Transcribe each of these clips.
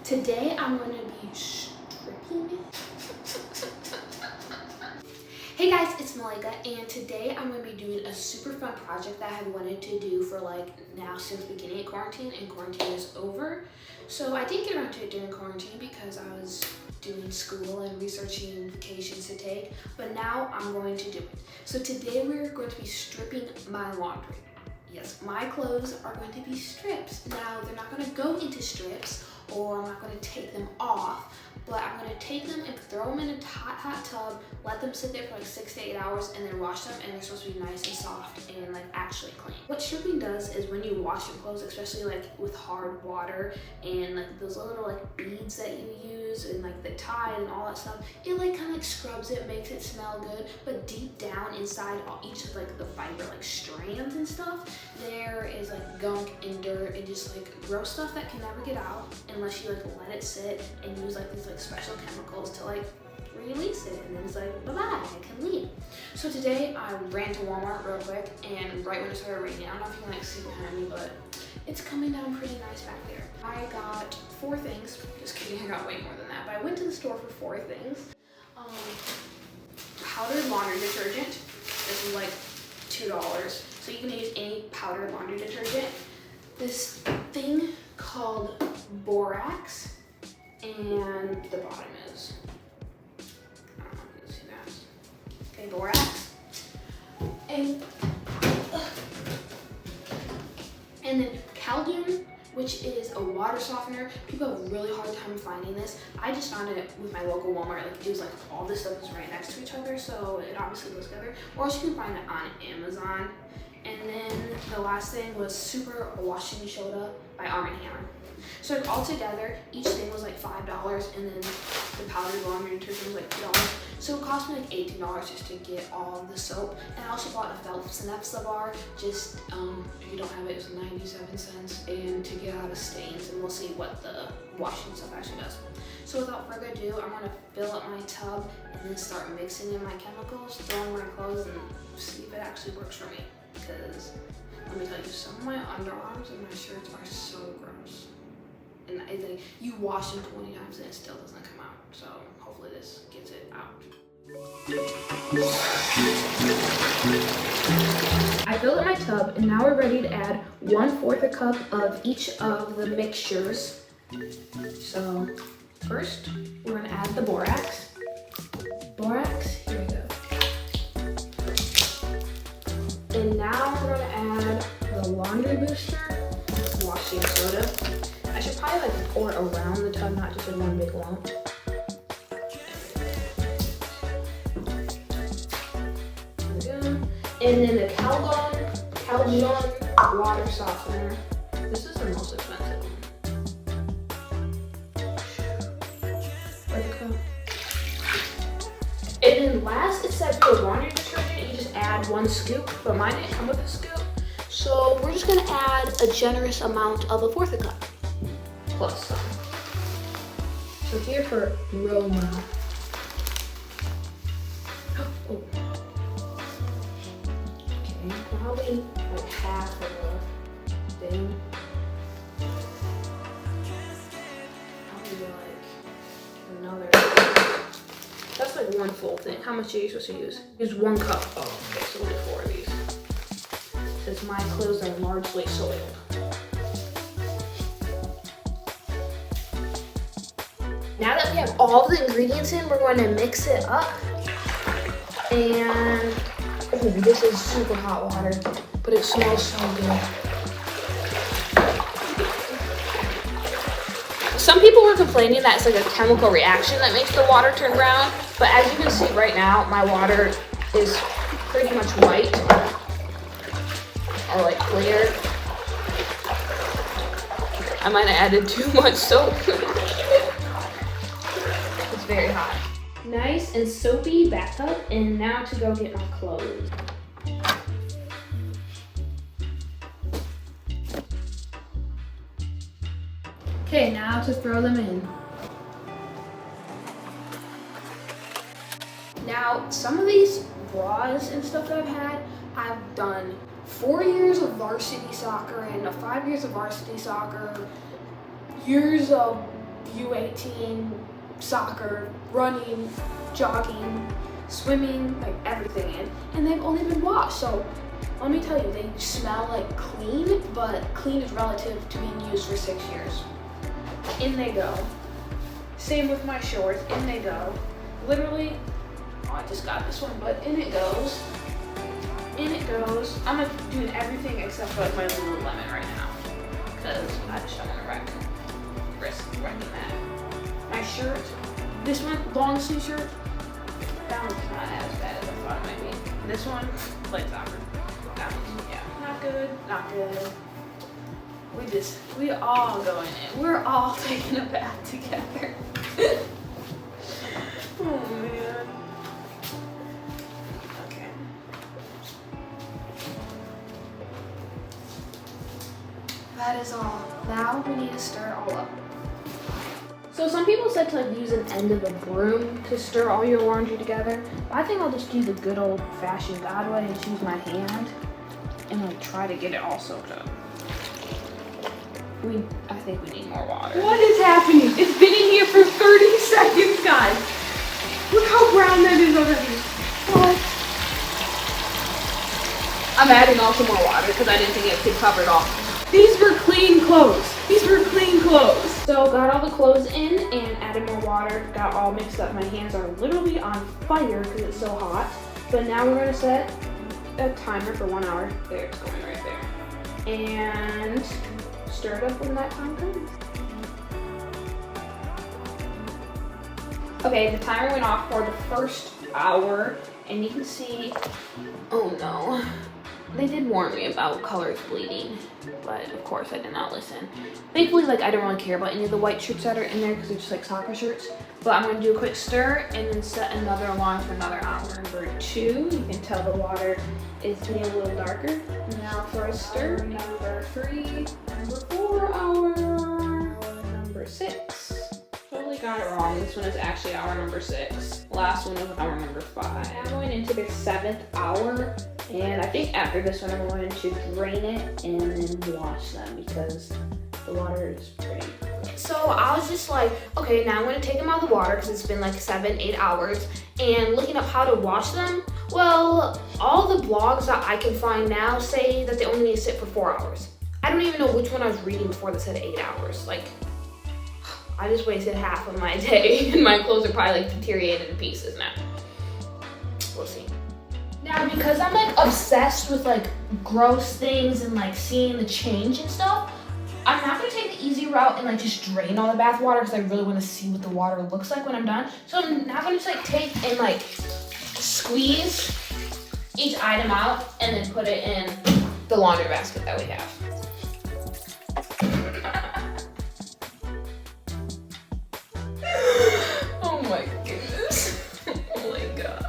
Today I'm going to be stripping. Hey guys, it's Malika, and today I'm going to be doing a super fun project that I had wanted to do for now since the beginning of quarantine, and quarantine is over. So I didn't get around to it during quarantine because I was doing school and researching vacations to take, but now I'm going to do it. So today we're going to be stripping my laundry. Yes, my clothes are going to be strips. Now they're not going to go into strips, or I'm not going to take them off, but I'm going to take them and throw them in a hot tub, let them sit there for 6 to 8 hours, and then wash them, and they're supposed to be nice and soft and actually clean. What stripping does is when you wash your clothes, especially with hard water and those little beads that you use and the Tide and all that stuff, it kind of scrubs it, makes it smell good, but deep down inside each of the fiber strands and stuff, there is gunk and dirt and just gross stuff that can never get out unless you let it sit and use these special chemicals to release it, and then it's bye-bye, I can leave. So today I ran to Walmart real quick, and right when it started raining, I don't know if you can see behind me, but it's coming down pretty nice back there. I got 4 things. Just kidding, I got way more than that, but I went to the store for 4 things. Powdered laundry detergent. This is $2, so you can use any powdered laundry detergent. This thing called borax, and the bottom is, I don't know if you can see that. Okay, borax. And then Caldoon, which is a water softener. People have a really hard time finding this. I just found it with my local Walmart. It was all this stuff is right next to each other, so it obviously goes together. Or else you can find it on Amazon. And then the last thing was Super Washing Soda by Arm & Hammer. So all together, each thing was $5, and then the powdered laundry detergent was $2. So it cost me $18 just to get all of the soap. And I also bought a Phelps and Epsa bar, just if you don't have it, it's 97 cents, and to get out of stains, and we'll see what the washing stuff actually does. So without further ado, I'm gonna fill up my tub and then start mixing in my chemicals, throwing my clothes, and see if it actually works for me. Because let me tell you, some of my underarms and my shirts are so gross. And I think you wash them 20 times and it still doesn't come out. So hopefully this gets it out. I filled up my tub, and now we're ready to add 1/4 a cup of each of the mixtures. So first, we're gonna add the borax. Here we go. And now we're gonna add the laundry booster, washing soda. I should probably pour it around the tub, not just in one big lump. There we go. And then the Caldoon water softener. This is the most expensive one. And then last, it said for laundry detergent, you just add 1 scoop, but mine didn't come with a scoop. So we're just gonna add a generous amount of 1/4 a cup. Plus some. So here for aroma. Oh. Okay, probably half of the thing. Probably another. That's 1 full thing. How much are you supposed to use? Use 1 cup. Oh, okay, so only 4 of these. Since my clothes are largely soiled. Now that we have all the ingredients in, we're going to mix it up. And this is super hot water, but it smells so good. Some people were complaining that it's a chemical reaction that makes the water turn brown, but as you can see right now, my water is pretty much white, or clear. I might have added too much soap. It's very hot. Nice and soapy bathtub, and now to go get my clothes. Okay, now to throw them in. Now, some of these bras and stuff that I've had, I've done 4 years of varsity soccer and 5 years of varsity soccer, years of U18, soccer, running, jogging, swimming, like everything in, and they've only been washed. So let me tell you, they smell like clean, but clean is relative to being used for 6 years. In they go. Same with my shorts, in they go. Literally, oh, I just got this one, but in it goes. In it goes. I'm like doing everything except for like my Lululemon right now, because I just don't want to risk wrecking that. My shirt, this one, long sleeve shirt, that one's not as bad as I thought it might be. This one, light soccer. That one's, yeah, not good, not good. We all going in. We're all taking a bath together. Oh man. Okay. That is all. Now we need to stir it all up. So some people said to like use an end of a broom to stir all your laundry together. But I think I'll just do the good old fashioned God way and just use my hand and like try to get it all soaked up. I think we need more water. What is happening? It's been in here for 30 seconds, guys. Look how brown that is already. What? I'm adding also more water because I didn't think it could cover it all. These were clean clothes. These were clean clothes. So got all the clothes in and added more water. Got all mixed up. My hands are literally on fire because it's so hot. But now we're gonna set a timer for 1 hour. There, it's going right there. And stir it up when that time comes. Okay, the timer went off for the first hour, and you can see, oh no. They did warn me about colors bleeding, but of course I did not listen. Thankfully, like I don't really care about any of the white shirts that are in there because they're just like soccer shirts. But I'm gonna do a quick stir and then set another alarm for another hour. Number 2, you can tell the water is getting a little darker. Now for a stir. Number 3, number 4 hour, number 6. Totally got it wrong. This one is actually hour number 6. Last one was hour number 5. Now going into the 7th hour. And I think after this one, I'm going to drain it and then wash them because the water is pretty. So I was just like, okay, now I'm going to take them out of the water because it's been like 7-8 hours. And looking up how to wash them, well, all the blogs that I can find now say that they only need to sit for 4 hours. I don't even know which one I was reading before that said 8 hours. Like, I just wasted half of my day and my clothes are probably like deteriorated in pieces now. We'll see. Now, because I'm like obsessed with like gross things and like seeing the change and stuff, I'm not gonna take the easy route and like just drain all the bath water because I really want to see what the water looks like when I'm done. So I'm now gonna just like take and like squeeze each item out and then put it in the laundry basket that we have. Oh my goodness. Oh my god.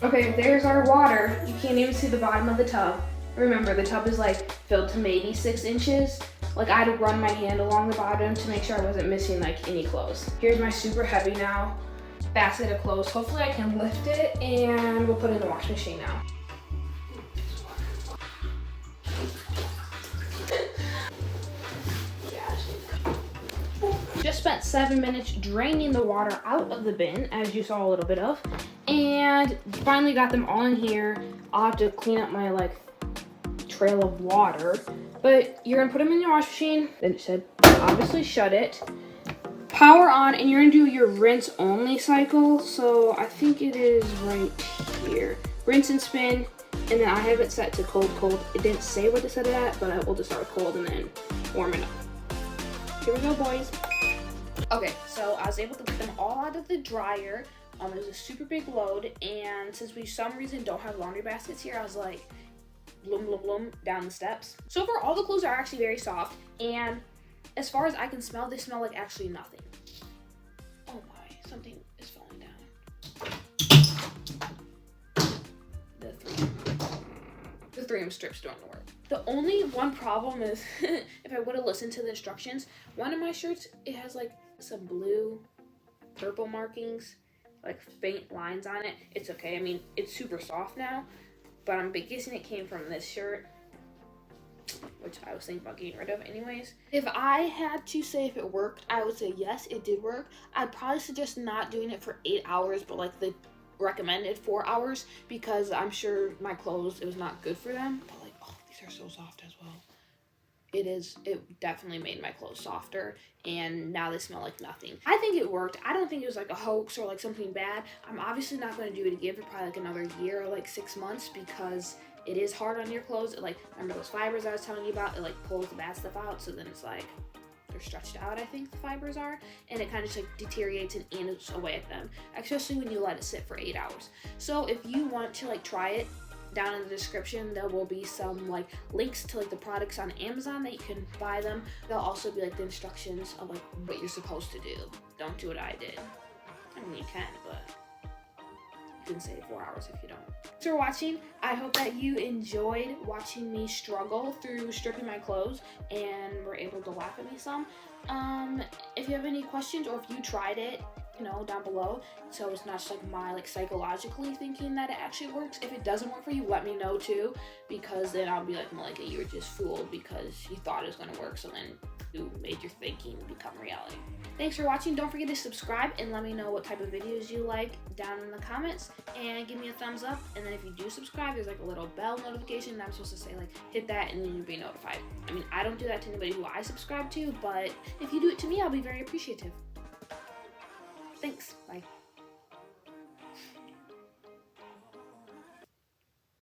Okay, there's our water. You can't even see the bottom of the tub. Remember, the tub is like filled to maybe 6 inches. Like I had to run my hand along the bottom to make sure I wasn't missing like any clothes. Here's my super heavy now basket of clothes. Hopefully I can lift it and we'll put it in the washing machine now. Just spent 7 minutes draining the water out of the bin, as you saw a little bit of, and finally got them all in here. I'll have to clean up my like trail of water, but you're gonna put them in your wash machine. Then it said obviously shut it, power on, and you're gonna do your rinse only cycle. So I think it is right here. Rinse and spin, and then I have it set to cold. It didn't say what to set it at, but we'll just start with cold and then warm it up. Here we go, boys. Okay, so I was able to get them all out of the dryer. It was a super big load, and since we for some reason don't have laundry baskets here, I was like, bloom, bloom, bloom, down the steps. So far, all the clothes are actually very soft, and as far as I can smell, they smell like actually nothing. Oh my, something is falling down. The 3M strips don't work. The only one problem is, if I would have listened to the instructions, one of my shirts, it has like some blue, purple markings, like faint lines on it, it's okay. I mean, it's super soft now, but I'm guessing it came from this shirt, which I was thinking about getting rid of anyways. If I had to say if it worked, I would say yes, it did work. I'd probably suggest not doing it for 8 hours, but like the recommended 4 hours, because I'm sure my clothes, it was not good for them. But like, oh, these are so soft as well. It definitely made my clothes softer, and now they smell like nothing. I think it worked. I don't think it was like a hoax or like something bad. I'm obviously not going to do it again for probably like another year or like 6 months, because it is hard on your clothes. It, like, remember those fibers I was telling you about? It like pulls the bad stuff out, so then it's like they're stretched out, I think the fibers are, and it kind of just like deteriorates and eats away at them, especially when you let it sit for 8 hours. So if you want to like try it, down in the description there will be some like links to like the products on Amazon that you can buy them. There'll also be like the instructions of like what you're supposed to do. Don't do what I did. I mean, you can, but you can save 4 hours if you don't. Thanks for watching. I hope that you enjoyed watching me struggle through stripping my clothes and were able to laugh at me some. If you have any questions, or if you tried it, you know, down below, so it's not just like my like psychologically thinking that it actually works. If it doesn't work for you, let me know too, because then I'll be like, Malika, you were just fooled because you thought it was going to work, so then you made your thinking become reality. Thanks for watching. Don't forget to subscribe and let me know what type of videos you like down in the comments, and give me a thumbs up. And then if you do subscribe, there's like a little bell notification that I'm supposed to say like hit that, and then you'll be notified. I mean, I don't do that to anybody who I subscribe to, but if you do it to me, I'll be very appreciative. Thanks. Bye.